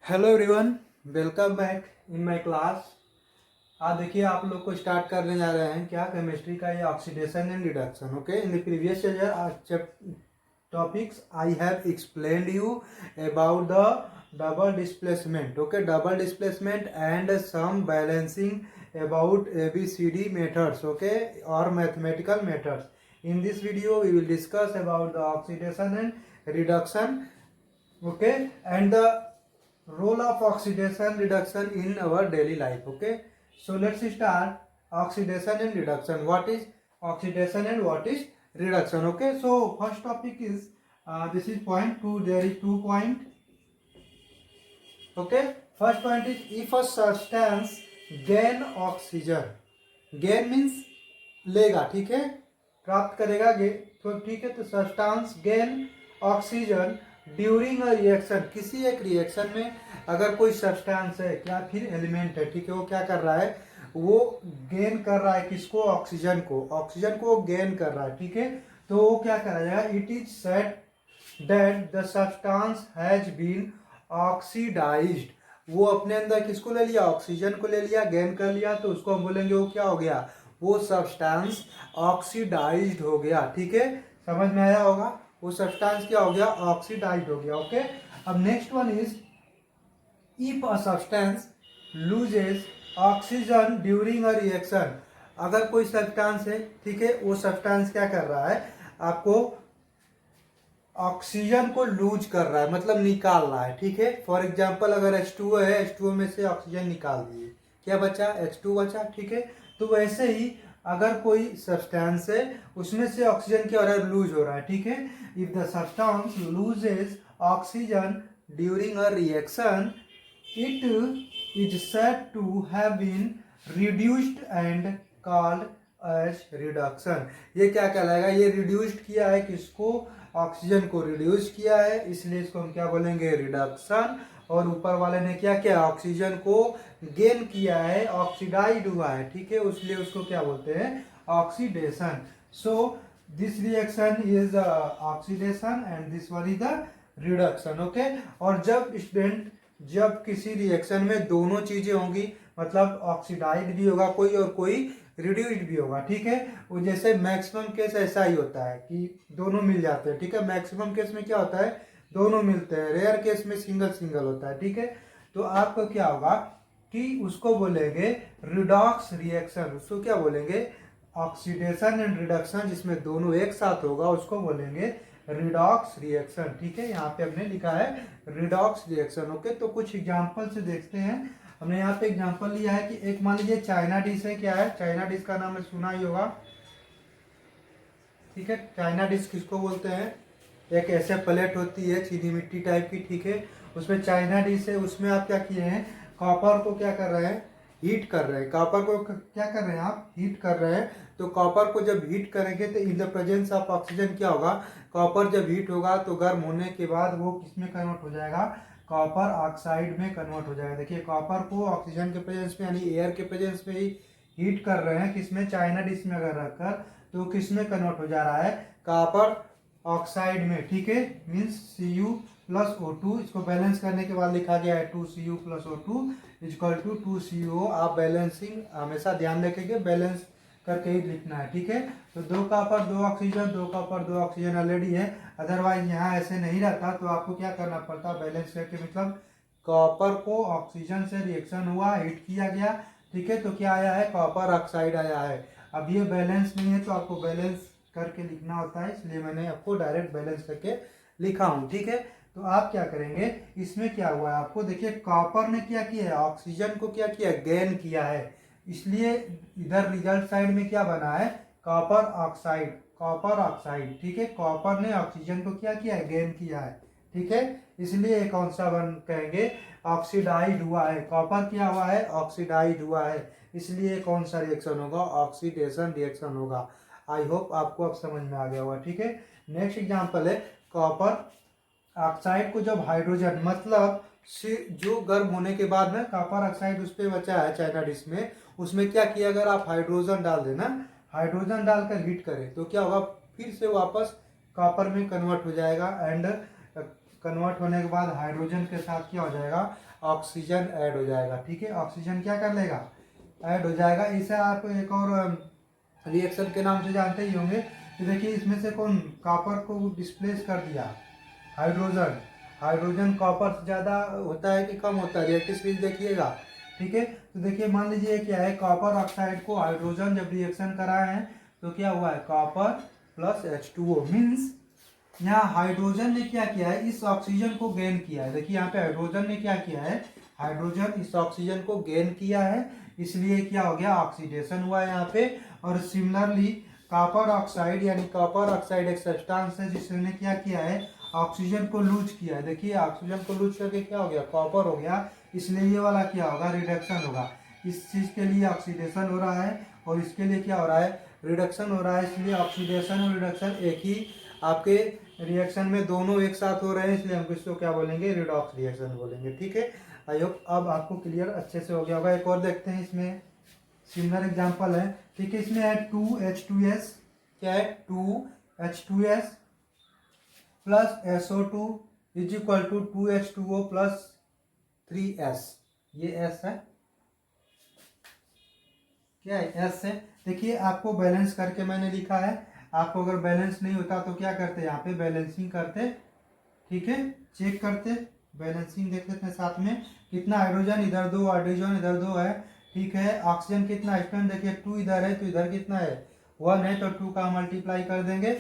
Hello everyone, welcome back in my class. आज देखिए आप लोग को स्टार्ट करने जा रहे हैं क्या केमिस्ट्री का ये oxidation and reduction. Okay, in the previous topics I have explained you about the double displacement. Okay, double displacement and some balancing about ABCD methods, okay, और mathematical methods. In this video we will discuss about the oxidation and reduction, okay, and the role of oxidation reduction in our daily life. Okay, so let's start oxidation and reduction. What is oxidation and what is reduction? Okay, so first topic is this is point 2. There is 2 point. Okay, first point is if a substance gain oxygen, gain means लेगा, ठीक है, प्राप्त करेगा, तो ठीक है, तो substance gain oxygen during a reaction, किसी एक रिएक्शन में अगर कोई सब्सटेंस है क्या फिर एलिमेंट है, ठीक है, वो क्या कर रहा है, वो गेन कर रहा है किसको, ऑक्सीजन को गेन कर रहा है, ठीक है, तो वो क्या कराएगा, it is said that the substance has been oxidized, वो अपने अंदर किसको ले लिया, ऑक्सीजन को ले लिया, गेन कर लिया, तो उसको हम बोलेंगे वो क्या हो गया, वो सब्सटेंस ऑक्सीडाइज्ड हो गया, ठीक है, समझ में आया होगा, वो सब्सटेंस क्या हो गया, ऑक्सीडाइज्ड हो गया। ओके, अब next one is if a substance loses oxygen during a reaction, अगर कोई सब्सटेंस है, ठीक है, वो सब्सटेंस क्या कर रहा है, आपको ऑक्सीजन को लूज कर रहा है, मतलब निकाल रहा है, ठीक है, फॉर एग्जांपल अगर H2O है, H2O में से ऑक्सीजन निकाल दिए, क्या बचा, H2 बचा, ठीक है, तो वैसे ही अगर कोई सब्सटेंस है उसमें से ऑक्सीजन क्या हो रहा है, लूज हो रहा है, ठीक है, if the substance loses oxygen during a reaction it is said to have been reduced and called as reduction. ये क्या कहलाएगा, ये रिड्यूस्ड किया है किसको, ऑक्सीजन को रिड्यूस किया है, इसलिए इसको हम क्या बोलेंगे, रिडक्शन। और ऊपर वाले ने क्या किया, ऑक्सीजन को गेन किया है, ऑक्सीडाइज हुआ है, ठीक है, इसलिए उसको क्या बोलते हैं, oxidation. So this reaction is oxidation and this one is the reduction. Okay, और जब किसी रिएक्शन में दोनों चीजें होंगी, मतलब ऑक्सीडाइज भी होगा कोई और कोई रिड्यूस्ड भी होगा, ठीक है, वो जैसे मैक्सिमम केस ऐसा ही होता है कि दोनों मिल जाते हैं, ठीक है, मैक्सिमम केस में क्या होता है, दोनों मिलते हैं, रेयर केस में सिंगल सिंगल होता है, ठीक है, तो आपको क्या होगा कि उसको बोलेंगे रिडॉक्स रिएक्शन, उसको क्या बोलेंगे, ऑक्सीडेशन एंड रिडक्शन जिसमें दोनों एक साथ होगा उसको बोलेंगे रिडॉक्स रिएक्शन, ठीक है, यहाँ पे हमने लिखा है रिडॉक्स रिएक्शन। ओके, तो कुछ एग्जांपल से देखते हैं। हमने यहाँ पे एग्जांपल लिया है कि एक मान लीजिए चाइना डिश है, क्या है, चाइना डिश का नाम सुना ही होगा, ठीक है, चाइना डिश किसको बोलते हैं, एक ऐसे प्लेट होती है चीनी मिट्टी टाइप की, ठीक है, उसमें चाइना डिश है, उसमें आप क्या किए हैं, कॉपर को क्या कर रहे हैं, हीट कर रहे हैं, कॉपर को क्या कर रहे हैं, आप हीट कर रहे हैं, तो कॉपर को जब हीट करेंगे तो इन द प्रेजेंस ऑफ ऑक्सीजन क्या होगा, कॉपर जब हीट होगा तो गर्म होने के बाद वो किसमें कन्वर्ट हो जाएगा, कॉपर ऑक्साइड में कन्वर्ट हो जाएगा। देखिए कॉपर को ऑक्सीजन के प्रेजेंस में यानी एयर के प्रेजेंस में ही हीट कर रहे हैं, किसमें, चाइना डिश में अगर रखकर, तो किसमें कन्वर्ट हो जा रहा है, कॉपर ऑक्साइड में, ठीक है, मीन्स Cu+O2, इसको बैलेंस करने के बाद लिखा गया है 2Cu+O2 इक्वल टू 2CO। आप बैलेंसिंग हमेशा ध्यान रखेंगे, बैलेंस करके ही लिखना है, ठीक है, तो 2 copper 2 oxygen, 2 copper 2 oxygen already है, अदरवाइज यहाँ ऐसे नहीं रहता तो आपको क्या करना पड़ता, बैलेंस करके, मतलब कॉपर को ऑक्सीजन से रिएक्शन हुआ, हीट किया गया, ठीक है, तो क्या आया है, कॉपर ऑक्साइड आया है। अब ये बैलेंस नहीं है तो आपको बैलेंस करके लिखना होता है, इसलिए मैंने आपको डायरेक्ट बैलेंस करके लिखा हूं, ठीक है, तो आप क्या करेंगे, इसमें क्या हुआ है आपको, देखिए कॉपर ने क्या किया है, ऑक्सीजन को क्या किया, गेन किया है, इसलिए इधर रिजल्ट साइड में क्या बना है, कॉपर ऑक्साइड, कॉपर ऑक्साइड, ठीक है, कॉपर ने ऑक्सीजन को क्या किया है, गेन किया है, ठीक है, इसलिए कौन सा बन कहेंगे, ऑक्सीडाइज हुआ है, कॉपर क्या हुआ है, ऑक्सीडाइज हुआ है, इसलिए कौन सा रिएक्शन होगा, ऑक्सीडेशन रिएक्शन होगा। आई होप आपको अब समझ में आ गया होगा, ठीक है। नेक्स्ट एग्जांपल है कॉपर ऑक्साइड को जब हाइड्रोजन, मतलब जो गर्म होने के बाद में कॉपर ऑक्साइड उस पर बचा है चाइना डिश में, उसमें क्या किया, अगर आप हाइड्रोजन डाल देना, हाइड्रोजन डालकर हीट करें तो क्या होगा, फिर से वापस कॉपर में कन्वर्ट हो जाएगा, एंड कन्वर्ट होने के बाद हाइड्रोजन के साथ क्या हो जाएगा, ऑक्सीजन ऐड हो जाएगा। ठीक है, ऑक्सीजन क्या कर लेगा, ऐड हो जाएगा। इसे आप एक और रिएक्शन के नाम से जानते ही होंगे। तो देखिए इसमें से कौन कॉपर को डिस्प्लेस कर दिया, हाइड्रोजन। हाइड्रोजन कॉपर से ज़्यादा होता है कि कम होता है, रिएक्टिव स्पीड देखिएगा। ठीक है, तो देखिए मान लीजिए क्या है, कॉपर ऑक्साइड को हाइड्रोजन जब रिएक्शन कराए हैं तो क्या हुआ है, कॉपर प्लस H2O मीन्स यहाँ हाइड्रोजन ने क्या किया है, इस ऑक्सीजन को गेन किया है। देखिए यहाँ पे हाइड्रोजन ने क्या किया है, हाइड्रोजन इस ऑक्सीजन को गेन किया है, इसलिए क्या हो गया, ऑक्सीडेशन हुआ है यहाँ पे। और सिमिलरली कॉपर ऑक्साइड यानी कॉपर ऑक्साइड एक सब्सटेंस है जिसने क्या किया है, ऑक्सीजन को लूज किया है। देखिए ऑक्सीजन को लूज करके क्या हो गया, कॉपर हो गया, इसलिए ये वाला क्या होगा, रिडक्शन होगा। इस चीज के लिए ऑक्सीडेशन हो रहा है और इसके लिए क्या हो रहा है, रिडक्शन हो रहा है। इसलिए ऑक्सीडेशन और रिडक्शन एक ही आपके रिएक्शन में दोनों एक साथ हो रहे हैं, इसलिए हम इसको क्या बोलेंगे, रिडॉक्स रिएक्शन बोलेंगे। ठीक है, आई होप अब आपको क्लियर अच्छे से हो गया होगा। एक और देखते हैं, इसमें सिमिलर एग्जांपल है। ठीक है, इसमें है 2H2S, क्या है 2H2S plus SO2 is equal to 2H2O plus 3S। ये S है, क्या है, S है। देखिए आपको बैलेंस करके मैंने लिखा है, आपको अगर बैलेंस नहीं होता तो क्या करते, यहाँ पे बैलेंसिंग करते। ठीक है, चेक करते, बैलेंसिंग देख लेते हैं साथ में, कितना हाइड्रोजन इधर दो, हाइड्रोजन इधर दो है। ठीक है, ऑक्सीजन कितना है, देखिए 2 इधर है तो इधर कितना है 1 है, तो 2 का मल्टीप्लाई कर देंगे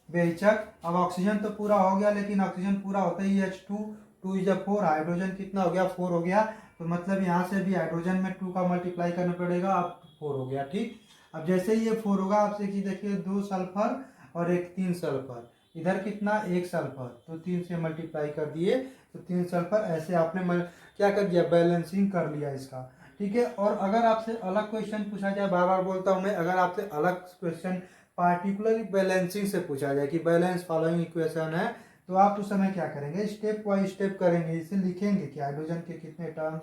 बेहिचक। अब ऑक्सीजन तो पूरा हो गया, लेकिन ऑक्सीजन पूरा होता ही H2, 2 इज 4, हाइड्रोजन कितना हो गया 4 हो गया, तो मतलब यहाँ से भी हाइड्रोजन में 2 का मल्टीप्लाई करना पड़ेगा, अब 4 हो गया। ठीक, अब जैसे ही ये 4 होगा आपसे कि देखिए 2 सल्फर और एक 3 सल्फर, इधर कितना 1 सल्फर, तो 3 से मल्टीप्लाई कर दिए तो 3 सल्फर, ऐसे आपने क्या कर दिया, बैलेंसिंग कर लिया इसका। ठीक है, और अगर आपसे अलग क्वेश्चन पूछा जाए, बार बार बोलता हूँ मैं, अगर आपसे अलग क्वेश्चन पार्टिकुलरली बैलेंसिंग से पूछा जाए कि बैलेंस फॉलोइंग इक्वेशन है, तो आप उस समय क्या करेंगे, स्टेप बाय स्टेप करेंगे। इसे लिखेंगे कि हाइड्रोजन के कितने टर्म्स,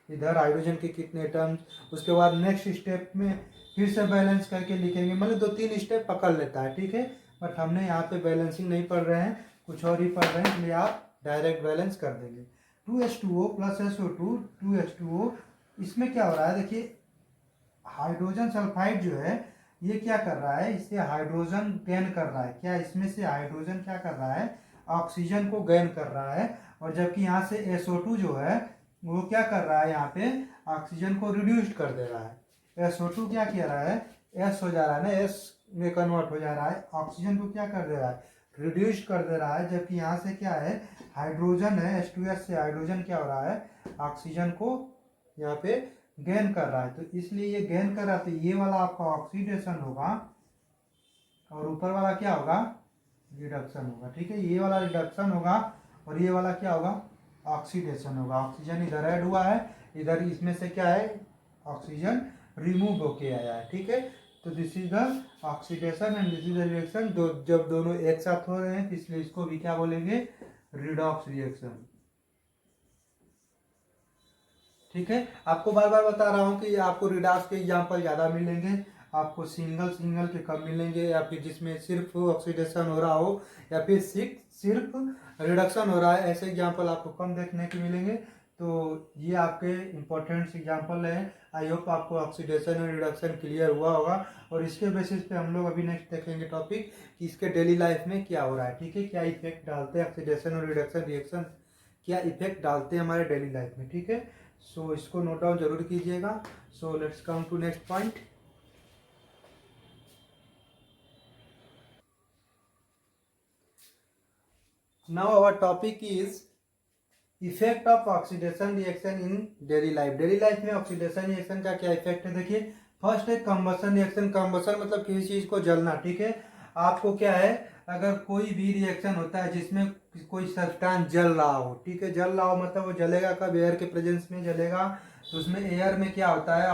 इधर हाइड्रोजन के कितने टर्म्स, उसके बाद नेक्स्ट स्टेप में फिर से बैलेंस करके लिखेंगे। मतलब 2-3 स्टेप पकड़ लेता है। ठीक है, बट हमने यहाँ पे बैलेंसिंग नहीं पढ़ रहे हैं, कुछ और ही पढ़ रहे हैं, इसलिए आप डायरेक्ट बैलेंस कर देंगे। 2H2O प्लस SO2 2H2O, इसमें क्या हो रहा है, देखिए हाइड्रोजन सल्फाइड जो है ये क्या कर रहा है, इससे हाइड्रोजन गेन कर रहा है। क्या इसमें से हाइड्रोजन क्या कर रहा है, ऑक्सीजन को गेन कर रहा है, और जबकि यहाँ से SO2 जो है वो क्या कर रहा है, यहाँ पे ऑक्सीजन को रिड्यूस कर दे रहा है। SO2 क्या कह रहा है, S हो जा रहा है ना, S में कन्वर्ट हो जा रहा है, ऑक्सीजन को क्या कर दे रहा है, रिड्यूस कर दे रहा है। जबकि यहाँ से क्या है, हाइड्रोजन है, H2S से हाइड्रोजन क्या हो रहा है, ऑक्सीजन को यहाँ पे गेन कर रहा है, तो इसलिए ये गेन कर रहा है, तो ये वाला आपका ऑक्सीडेशन होगा और ऊपर वाला क्या होगा, रिडक्शन होगा। ठीक है, ये वाला रिडक्शन होगा और ये वाला क्या होगा, ऑक्सीडेशन होगा। ऑक्सीजन इधर ऐड हुआ है, इधर इसमें से क्या है, ऑक्सीजन रिमूव होके आया है। ठीक है, तो this is the oxidation and this is the reaction. जब दोनों एक साथ हो रहे हैं, इसलिए इसको भी क्या बोलेंगे, रिडॉक्स रिएक्शन। ठीक है, आपको बार बार बता रहा हूँ कि आपको रिडॉक्स के एग्जाम्पल ज़्यादा मिलेंगे, आपको सिंगल सिंगल के कम मिलेंगे, या फिर जिसमें सिर्फ ऑक्सीडेशन हो रहा हो या फिर सिर्फ रिडक्शन हो रहा है, ऐसे एग्जाम्पल आपको कम देखने के मिलेंगे। तो ये आपके इम्पोर्टेंट एग्जाम्पल है। आई होप आपको ऑक्सीडेशन और रिडक्शन क्लियर हुआ होगा, और इसके बेसिस पे हम लोग अभी नेक्स्ट देखेंगे टॉपिक कि इसके डेली लाइफ में क्या हो रहा है। ठीक है, क्या इफेक्ट डालते हैं ऑक्सीडेशन और रिडक्शन रिएक्शन, क्या इफेक्ट डालते हैं हमारे डेली लाइफ में। ठीक है, सो इसको नोट डाउन जरूर कीजिएगा। So let's come to next point. Now our topic is effect of oxidation reaction in daily life. Daily life में ऑक्सीडेशन रिएक्शन का क्या इफेक्ट है, देखिए फर्स्ट है कंबशन रिएक्शन। कंबशन मतलब किसी चीज को जलना। ठीक है, आपको क्या है, अगर कोई भी रिएक्शन होता है जिसमें कोई सब्सटेंस जल रहा हो, ठीक है, जल रहा हो मतलब वो जलेगा कब, एयर के प्रेजेंस में जलेगा, तो उसमें एयर में क्या होता है,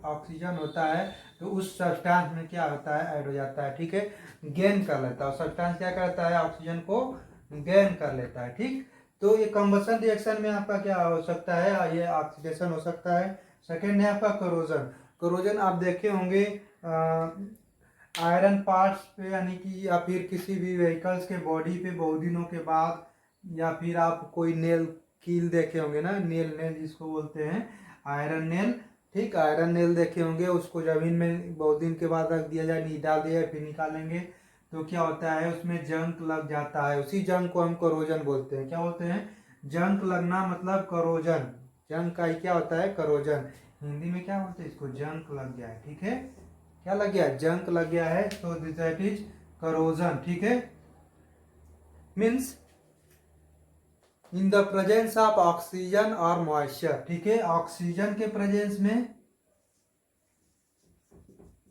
ऑक्सीजन होता है, तो उस सब्सटेंस में क्या होता है, ऐड हो जाता है। ठीक है, गेन कर लेता है सब्सटेंस, क्या करता है, ऑक्सीजन को गेन कर लेता है। ठीक, तो ये कंबशन रिएक्शन में आपका क्या हो सकता है, ये ऑक्सीडेशन हो सकता है। सेकेंड है आपका करोजन। करोजन आप देखे होंगे आयरन पार्ट्स पे, यानी कि या फिर किसी भी व्हीकल्स के बॉडी पे बहुत दिनों के बाद, या फिर आप कोई नेल कील देखे होंगे ना, नेल, नेल जिसको बोलते हैं आयरन नेल, ठीक, आयरन नेल देखे होंगे, उसको जमीन में बहुत दिन के बाद रख दिया जाए, डाल दिया जाए, फिर निकालेंगे तो क्या होता है उसमें जंक लग जाता है, उसी जंक को हम करोजन बोलते हैं। क्या बोलते हैं? जंक लगना मतलब करोजन। जंक का ही क्या होता है? करोजन। हिंदी में क्या बोलते हैं इसको? जंक लग गया है, ठीक है, क्या लग गया? जंक लग गया है, तो दैट इज करोजन, ठीक है। Means in the presence of oxygen और मॉइस्चर, ठीक है, ऑक्सीजन के प्रेजेंस में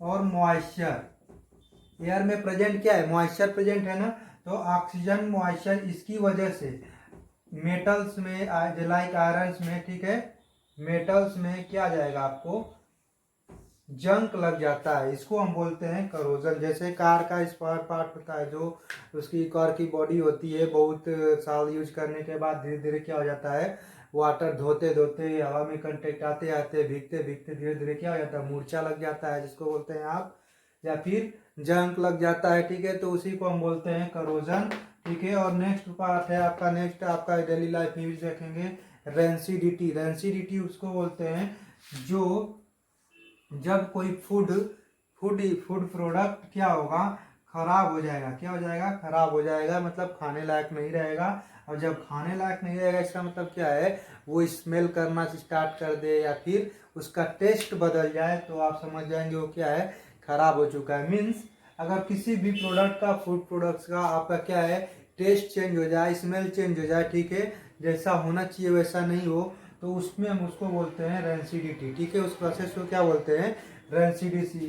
और मॉइस्चर, एयर में प्रेजेंट क्या है? मॉइस्चर प्रेजेंट है ना, तो ऑक्सीजन मॉइस्चर इसकी वजह से मेटल्स में लाइक आयरन्स में, ठीक है, मेटल्स में क्या आ जाएगा आपको? जंक लग जाता है, इसको हम बोलते हैं करोजन। जैसे कार का स्पेयर पार्ट होता है, जो उसकी कार की बॉडी होती है, बहुत साल यूज करने के बाद धीरे धीरे क्या हो जाता है? वाटर धोते धोते हवा में कंटेक्ट आते आते भीगते भीगते धीरे धीरे क्या हो जाता है? मूर्छा लग जाता है, जिसको बोलते हैं आप, या फिर जंक लग जाता है, ठीक है, तो उसी को हम बोलते हैं करोजन, ठीक है। और नेक्स्ट पार्ट है आपका, नेक्स्ट आपका डेली लाइफ में यूज देखेंगे रेंसिडिटी। रेंसिडिटी उसको बोलते हैं जो जब कोई फूड प्रोडक्ट क्या होगा? खराब हो जाएगा। क्या हो जाएगा? खराब हो जाएगा, मतलब खाने लायक नहीं रहेगा। और जब खाने लायक नहीं रहेगा इसका मतलब क्या है? वो स्मेल करना स्टार्ट कर दे या फिर उसका टेस्ट बदल जाए, तो आप समझ जाएंगे वो क्या है? खराब हो चुका है। मीन्स अगर किसी भी प्रोडक्ट का, फूड प्रोडक्ट्स का आपका क्या है? टेस्ट चेंज हो जाए, स्मेल चेंज हो जाए, ठीक है, जैसा होना चाहिए वैसा नहीं हो, तो उसमें हम उसको बोलते हैं रेंसिडिटी, ठीक है। उस प्रोसेस को क्या बोलते हैं? रेंसिडिटी।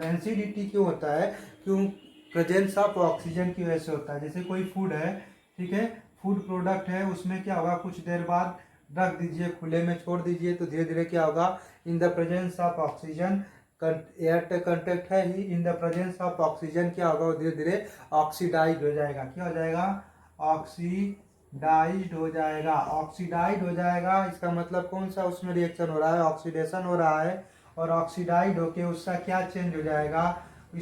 रेंसिडिटी क्यों होता है? क्यों? प्रेजेंस ऑफ ऑक्सीजन की वजह से होता है। जैसे कोई फूड है, ठीक है, फूड प्रोडक्ट है, उसमें क्या होगा? कुछ देर बाद रख दीजिए, खुले में छोड़ दीजिए, तो धीरे धीरे क्या होगा? In the presence of oxygen, air contact है ही, in the presence of oxygen क्या होगा? वो धीरे धीरे ऑक्सीडाइज हो जाएगा। क्या हो जाएगा? ऑक्सीडाइज्ड हो जाएगा। ऑक्सीडाइड हो जाएगा, इसका मतलब कौन सा उसमें रिएक्शन हो रहा है? ऑक्सीडेशन हो रहा है। और ऑक्सीडाइड होके उसका क्या चेंज हो जाएगा?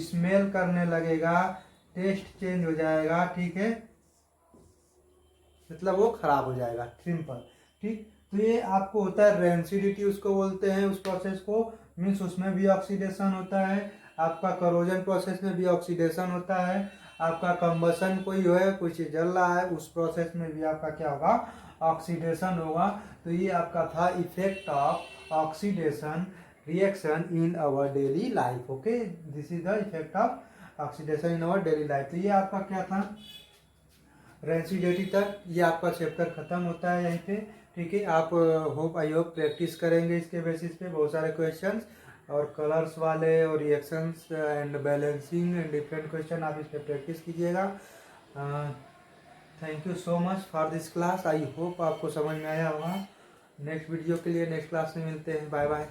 स्मेल करने लगेगा, टेस्ट चेंज हो जाएगा, ठीक है, मतलब वो खराब हो जाएगा, सिंपल, ठीक। तो ये आपको होता है रेंसिडिटी, उसको बोलते हैं उस प्रोसेस को। मीन्स उसमें भी ऑक्सीडेशन होता है, आपका करोजन प्रोसेस में भी ऑक्सीडेशन होता है, आपका कंबसन कोई है, कुछ जल रहा है, उस प्रोसेस में भी आपका क्या होगा? ऑक्सीडेशन होगा। तो ये आपका था effect of oxidation reaction in our daily life. Okay, this is the effect of oxidation in our daily life. तो ये आपका क्या था? रेंसिडिटी तक ये आपका चैप्टर खत्म होता है यहीं पे, ठीक है। आप आई होप प्रैक्टिस करेंगे इसके बेसिस पे बहुत सारे क्वेश्चंस, और कलर्स वाले और reactions and balancing and different question आप इस पे प्रैक्टिस कीजिएगा। Thank you so much for this class. I hope आपको समझ में आया होगा। नेक्स्ट वीडियो के लिए नेक्स्ट क्लास में मिलते हैं। Bye bye.